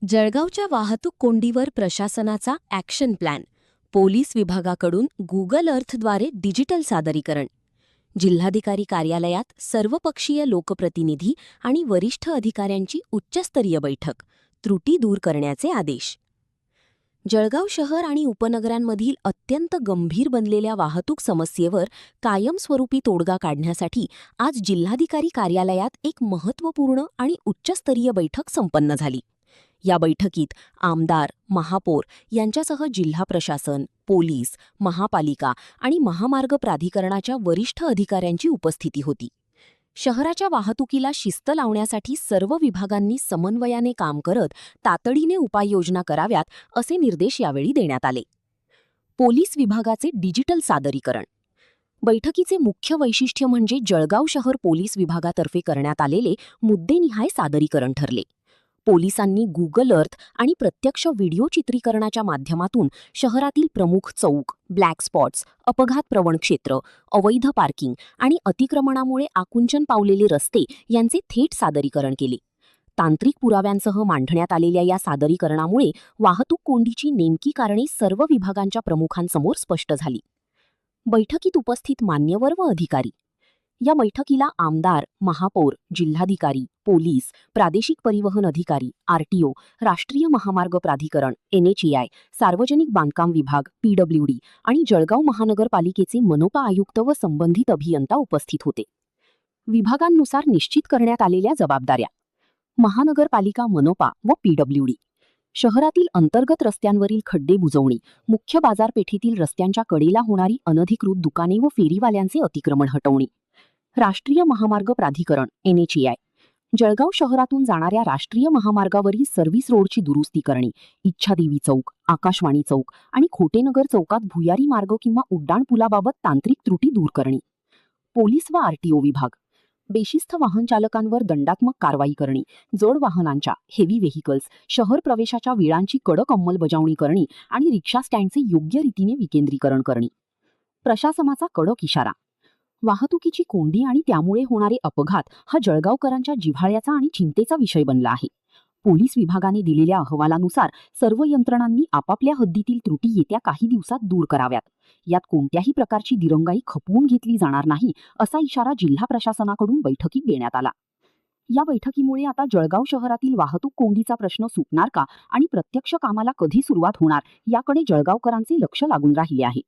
जळगावच्या वाहतूक कोंडीवर प्रशासनाचा ॲक्शन प्लॅन. पोलीस विभागाकडून गुगल अर्थद्वारे डिजिटल सादरीकरण. जिल्हाधिकारी कार्यालयात सर्वपक्षीय लोकप्रतिनिधी आणि वरिष्ठ अधिकाऱ्यांची उच्चस्तरीय बैठक. त्रुटी दूर करण्याचे आदेश. जळगाव शहर आणि उपनगरांमधील अत्यंत गंभीर बनलेल्या वाहतूक समस्येवर कायमस्वरूपी तोडगा काढण्यासाठी आज जिल्हाधिकारी कार्यालयात एक महत्त्वपूर्ण आणि उच्चस्तरीय बैठक संपन्न झाली. या बैठकीत आमदार, महापौर यांच्यासह जिल्हा प्रशासन, पोलीस, महापालिका आणि महामार्ग प्राधिकरणाच्या वरिष्ठ अधिकाऱ्यांची उपस्थिती होती. शहराच्या वाहतुकीला शिस्त लावण्यासाठी सर्व विभागांनी समन्वयाने काम करत तातडीने उपाययोजना कराव्यात, असे निर्देश यावेळी देण्यात आले. पोलीस विभागाचे डिजिटल सादरीकरण. बैठकीचे मुख्य वैशिष्ट्य म्हणजे जळगाव शहर पोलीस विभागातर्फे करण्यात आलेले मुद्देनिहाय सादरीकरण ठरले. पोलिसांनी गुगल अर्थ आणि प्रत्यक्ष व्हिडिओ चित्रीकरणाच्या माध्यमातून शहरातील प्रमुख चौक, ब्लॅक स्पॉट्स, अपघातप्रवण क्षेत्र, अवैध पार्किंग आणि अतिक्रमणामुळे आकुंचन पावलेले रस्ते यांचे थेट सादरीकरण केले. तांत्रिक पुराव्यांसह मांडण्यात आलेल्या या सादरीकरणामुळे वाहतूक कोंडीची नेमकी कारणे सर्व विभागांच्या प्रमुखांसमोर स्पष्ट झाली. बैठकीत उपस्थित मान्यवर व अधिकारी. या बैठकीला आमदार, महापौर, जिल्हाधिकारी, पोलीस, प्रादेशिक परिवहन अधिकारी, आरटीओ, राष्ट्रीय महामार्ग प्राधिकरण, NHAI, सार्वजनिक बांधकाम विभाग, PWD आणि जळगाव महानगरपालिकेचे मनपा आयुक्त व संबंधित अभियंता उपस्थित होते. विभागांनुसार निश्चित करण्यात आलेल्या जबाबदाऱ्या. महानगरपालिका, मनपा व PWD. शहरातील अंतर्गत रस्त्यांवरील खड्डे बुजवणे, मुख्य बाजारपेठेतील रस्त्यांच्या कडेला होणारी अनधिकृत दुकाने व फेरीवाल्यांचे अतिक्रमण हटवणे. राष्ट्रीय महामार्ग प्राधिकरण, NHAI. जळगाव शहरातून जाणाऱ्या राष्ट्रीय महामार्गावरील सर्व्हिस रोडची दुरुस्ती करणे, इच्छादेवी चौक, आकाशवाणी चौक आणि खोटेनगर चौकात भुयारी मार्ग किंवा उड्डाणपुलाबाबत तांत्रिक त्रुटी दूर करणे. पोलीस व RTO विभाग. बेशिस्त वाहन चालकांवर दंडात्मक कारवाई करणे, जड वाहनांच्या, हेवी व्हेकल्स, शहर प्रवेशाच्या वेळांची कडक अंमलबजावणी करणे आणि रिक्षा स्टँडचे योग्य रीतीने विकेंद्रीकरण करणे. प्रशासनाचा कडक इशारा. वाहतुकीची कोंडी आणि त्यामुळे होणारे अपघात हा जळगावकरांच्या जिव्हाळ्याचा आणि चिंतेचा विषय बनला आहे. पोलीस विभागाने दिलेल्या अहवालानुसार सर्व यंत्रणांनी आपापल्या हद्दीतील त्रुटी येत्या काही दिवसात दूर कराव्यात. यात कोणत्याही प्रकारची दिरंगाई खपवून घेतली जाणार नाही, असा इशारा जिल्हा प्रशासनाकडून बैठकीत देण्यात आला. या बैठकीमुळे आता जळगाव शहरातील वाहतूक कोंडीचा प्रश्न सुटणार का आणि प्रत्यक्ष कामाला कधी सुरुवात होणार, याकडे जळगावकरांचे लक्ष लागून राहिले आहे.